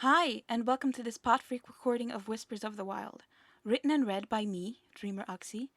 Hi, and welcome to this Podfic recording of Whispers of the Wild, written and read by me, DreamAxie.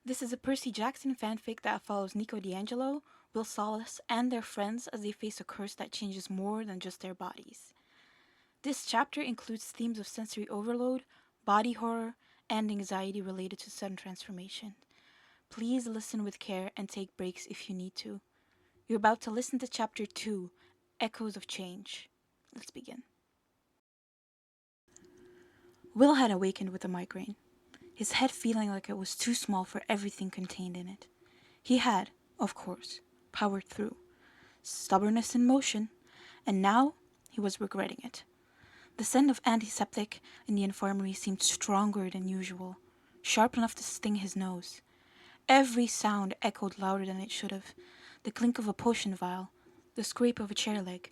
This is a Percy Jackson fanfic that follows Nico D'Angelo, Will Solace, and their friends as they face a curse that changes more than just their bodies. This chapter includes themes of sensory overload, body horror, and anxiety related to sudden transformation. Please listen with care and take breaks if you need to. You're about to listen to Chapter 2, Echoes of Change. Let's begin. Will had awakened with a migraine, his head feeling like it was too small for everything contained in it. He had, of course, powered through, stubbornness in motion, and now he was regretting it. The scent of antiseptic in the infirmary seemed stronger than usual, sharp enough to sting his nose. Every sound echoed louder than it should have. The clink of a potion vial, the scrape of a chair leg,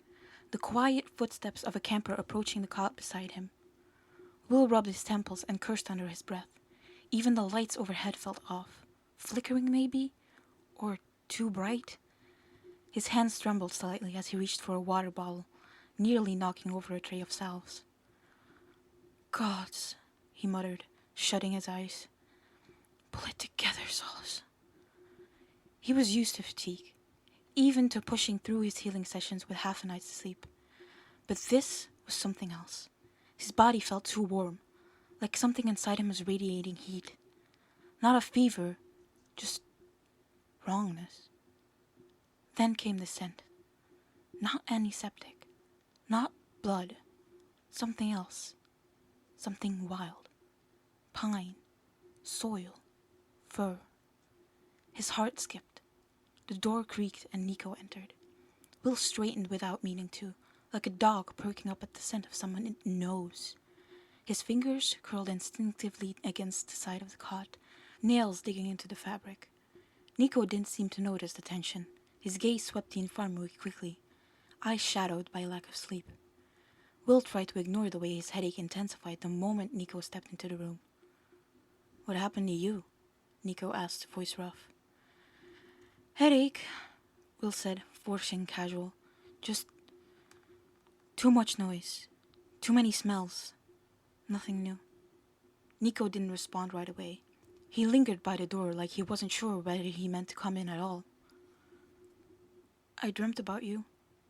the quiet footsteps of a camper approaching the cot beside him. Will rubbed his temples and cursed under his breath. Even the lights overhead felt off. Flickering, maybe? Or too bright? His hands trembled slightly as he reached for a water bottle, nearly knocking over a tray of salves. Gods, he muttered, shutting his eyes. Pull it together, Solace. He was used to fatigue, even to pushing through his healing sessions with half a night's sleep. But this was something else. His body felt too warm, like something inside him was radiating heat. Not a fever, just wrongness. Then came the scent. Not antiseptic, not blood, something else, something wild. Pine, soil, fur. His heart skipped. The door creaked and Nico entered. Will straightened without meaning to, like a dog perking up at the scent of someone it knows. His fingers curled instinctively against the side of the cot, nails digging into the fabric. Nico didn't seem to notice the tension. His gaze swept the infirmary quickly, eyes shadowed by lack of sleep. Will tried to ignore the way his headache intensified the moment Nico stepped into the room. What happened to you? Nico asked, voice rough. Headache, Will said, forcing casual. Just too much noise. Too many smells. Nothing new. Nico didn't respond right away. He lingered by the door like he wasn't sure whether he meant to come in at all. I dreamt about you,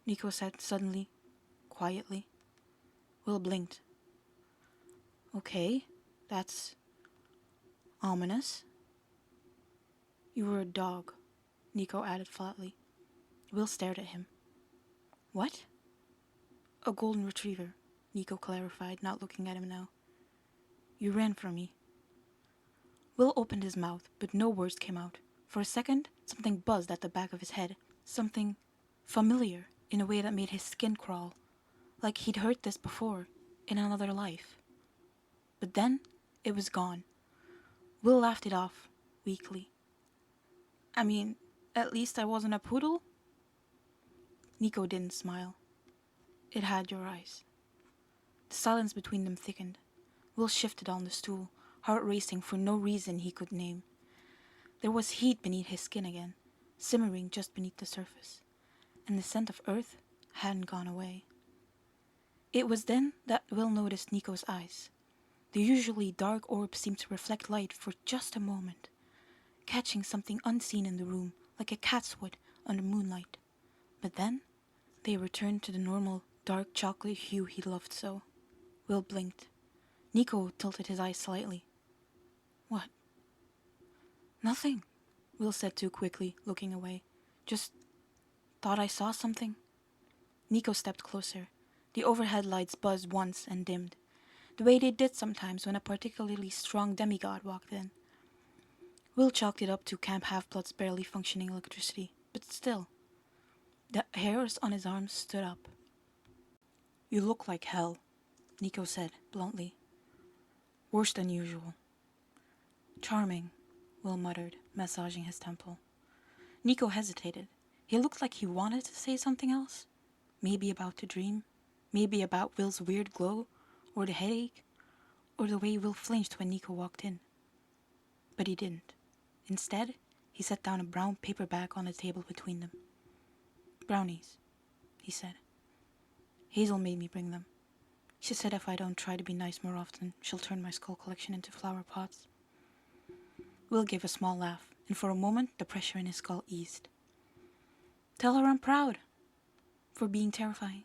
Nico said suddenly, quietly. Will blinked. Okay, that's ominous. You were a dog, Nico added flatly. Will stared at him. What? A golden retriever, Nico clarified, not looking at him now. You ran from me. Will opened his mouth, but no words came out. For a second, something buzzed at the back of his head. Something familiar in a way that made his skin crawl. Like he'd heard this before, in another life. But then, it was gone. Will laughed it off, weakly. I mean, at least I wasn't a poodle? Nico didn't smile. It had your eyes. The silence between them thickened. Will shifted on the stool, heart racing for no reason he could name. There was heat beneath his skin again, simmering just beneath the surface, and the scent of earth hadn't gone away. It was then that Will noticed Nico's eyes. The usually dark orbs seemed to reflect light for just a moment, catching something unseen in the room, like a cat's would under moonlight. But then, they returned to the normal, dark chocolate hue he loved so. Will blinked. Nico tilted his eyes slightly. What? Nothing, Will said too quickly, looking away. Just thought I saw something. Nico stepped closer. The overhead lights buzzed once and dimmed, the way they did sometimes when a particularly strong demigod walked in. Will chalked it up to Camp Half-Blood's barely functioning electricity, but still. The hairs on his arms stood up. You look like hell, Nico said, bluntly. Worse than usual. Charming, Will muttered, massaging his temple. Nico hesitated. He looked like he wanted to say something else. Maybe about the dream. Maybe about Will's weird glow, or the headache, or the way Will flinched when Nico walked in. But he didn't. Instead, he set down a brown paper bag on the table between them. Brownies, he said. Hazel made me bring them. She said if I don't try to be nice more often, she'll turn my skull collection into flower pots. Will gave a small laugh, and for a moment the pressure in his skull eased. Tell her I'm proud for being terrifying.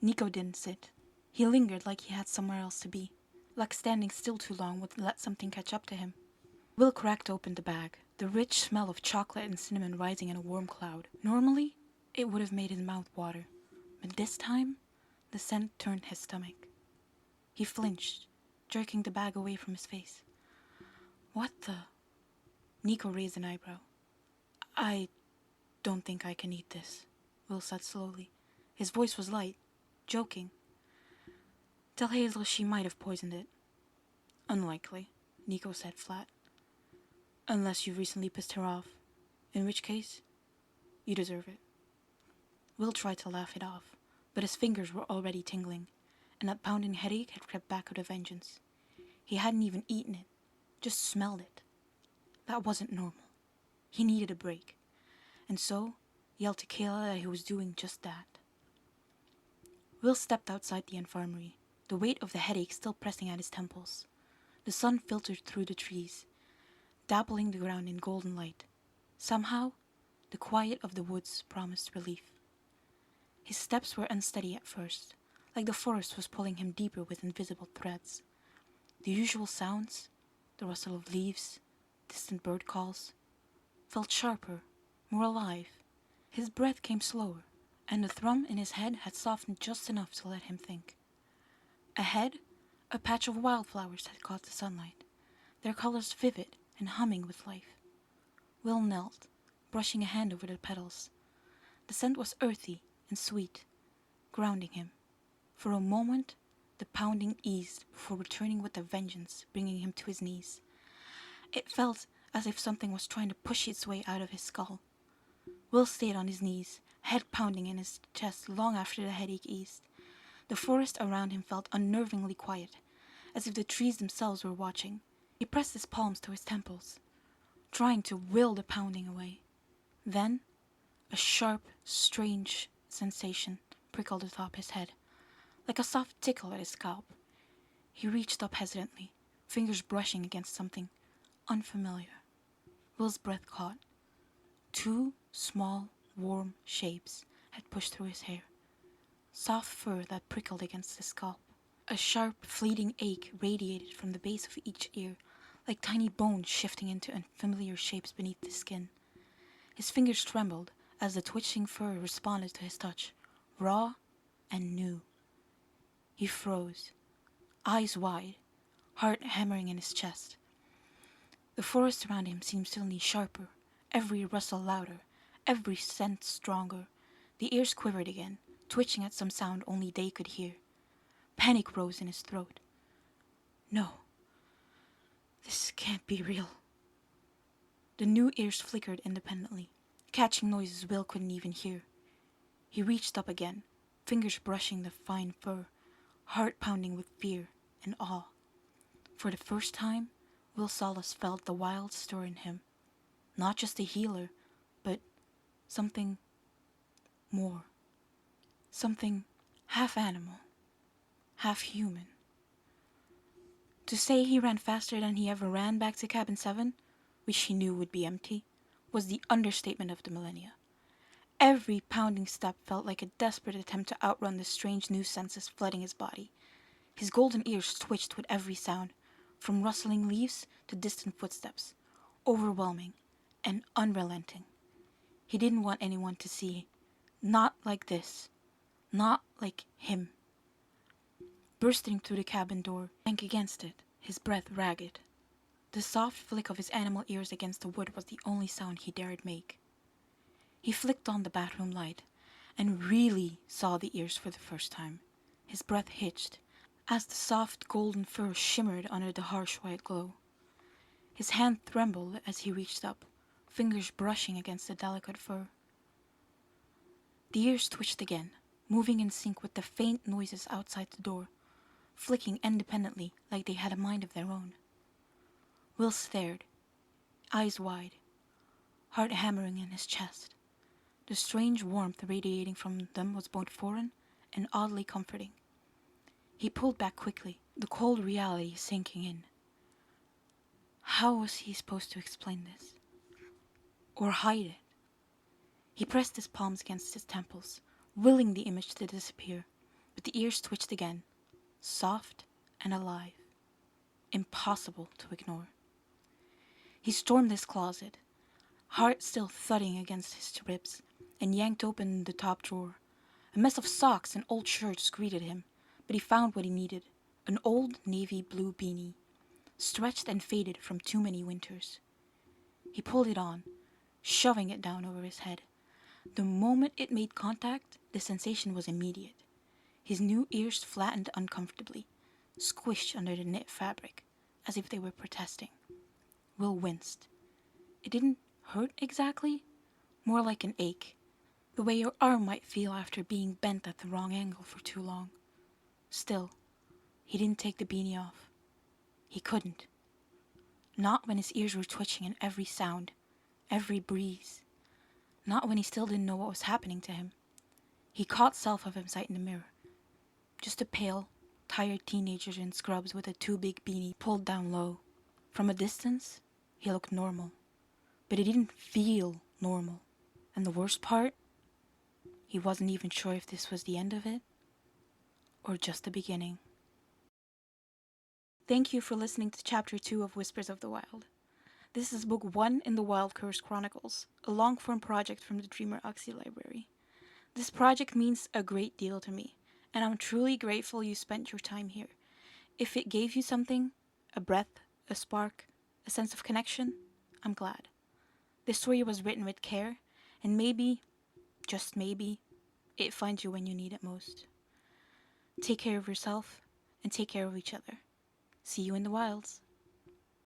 Nico didn't sit. He lingered like he had somewhere else to be, like standing still too long would let something catch up to him. Will cracked open the bag, the rich smell of chocolate and cinnamon rising in a warm cloud. Normally, it would have made his mouth water, but this time, the scent turned his stomach. He flinched, jerking the bag away from his face. What the? Nico raised an eyebrow. I don't think I can eat this, Will said slowly. His voice was light, joking. Tell Hazel she might have poisoned it. Unlikely, Nico said flat. Unless you recently pissed her off, in which case, you deserve it. Will tried to laugh it off, but his fingers were already tingling, and that pounding headache had crept back with a vengeance. He hadn't even eaten it, just smelled it. That wasn't normal. He needed a break, and so yelled to Kayla that he was doing just that. Will stepped outside the infirmary, the weight of the headache still pressing at his temples. The sun filtered through the trees, dappling the ground in golden light. Somehow, the quiet of the woods promised relief. His steps were unsteady at first, like the forest was pulling him deeper with invisible threads. The usual sounds, the rustle of leaves, distant bird calls, felt sharper, more alive. His breath came slower, and the thrum in his head had softened just enough to let him think. Ahead, a patch of wildflowers had caught the sunlight, their colors vivid and humming with life. Will knelt, brushing a hand over the petals. The scent was earthy and sweet, grounding him. For a moment, the pounding eased before returning with a vengeance, bringing him to his knees. It felt as if something was trying to push its way out of his skull. Will stayed on his knees, head pounding in his chest long after the headache eased. The forest around him felt unnervingly quiet, as if the trees themselves were watching. He pressed his palms to his temples, trying to will the pounding away. Then, a sharp, strange sensation prickled atop his head, like a soft tickle at his scalp. He reached up hesitantly, fingers brushing against something unfamiliar. Will's breath caught. 2 small, warm shapes had pushed through his hair. Soft fur that prickled against his scalp. A sharp, fleeting ache radiated from the base of each ear, like tiny bones shifting into unfamiliar shapes beneath the skin. His fingers trembled as the twitching fur responded to his touch, raw and new. He froze, eyes wide, heart hammering in his chest. The forest around him seemed suddenly sharper, every rustle louder, every scent stronger. The ears quivered again, twitching at some sound only they could hear. Panic rose in his throat. No, this can't be real. The new ears flickered independently, catching noises Will couldn't even hear. He reached up again, fingers brushing the fine fur, heart pounding with fear and awe. For the first time, Will Solace felt the wild stir in him. Not just a healer, but something more. Something half animal, half human. To say he ran faster than he ever ran back to Cabin 7, which he knew would be empty, was the understatement of the millennia. Every pounding step felt like a desperate attempt to outrun the strange new senses flooding his body. His golden ears twitched with every sound, from rustling leaves to distant footsteps, overwhelming and unrelenting. He didn't want anyone to see. Not like this. Not like him. Bursting through the cabin door, sank against it, his breath ragged. The soft flick of his animal ears against the wood was the only sound he dared make. He flicked on the bathroom light, and really saw the ears for the first time. His breath hitched, as the soft golden fur shimmered under the harsh white glow. His hand trembled as he reached up, fingers brushing against the delicate fur. The ears twitched again, moving in sync with the faint noises outside the door, flicking independently like they had a mind of their own. Will stared, eyes wide, heart hammering in his chest. The strange warmth radiating from them was both foreign and oddly comforting. He pulled back quickly, the cold reality sinking in. How was he supposed to explain this? Or hide it? He pressed his palms against his temples, willing the image to disappear, but the ears twitched again, soft and alive, impossible to ignore. He stormed his closet, heart still thudding against his ribs, and yanked open the top drawer. A mess of socks and old shirts greeted him, but he found what he needed, an old navy blue beanie, stretched and faded from too many winters. He pulled it on, shoving it down over his head. The moment it made contact, the sensation was immediate. His new ears flattened uncomfortably, squished under the knit fabric, as if they were protesting. Will winced. It didn't hurt exactly, more like an ache, the way your arm might feel after being bent at the wrong angle for too long. Still, he didn't take the beanie off. He couldn't. Not when his ears were twitching in every sound, every breeze. Not when he still didn't know what was happening to him. He caught self of himself in the mirror. Just a pale, tired teenager in scrubs with a too big beanie pulled down low. From a distance, he looked normal. But he didn't feel normal. And the worst part, he wasn't even sure if this was the end of it, or just the beginning. Thank you for listening to Chapter 2 of Whispers of the Wild. This is Book 1 in the Wildcurse Chronicles, a long-form project from the DreamAxie library. This project means a great deal to me, and I'm truly grateful you spent your time here. If it gave you something, a breath, a spark, a sense of connection, I'm glad. This story was written with care, and maybe, just maybe, it finds you when you need it most. Take care of yourself, and take care of each other. See you in the wilds.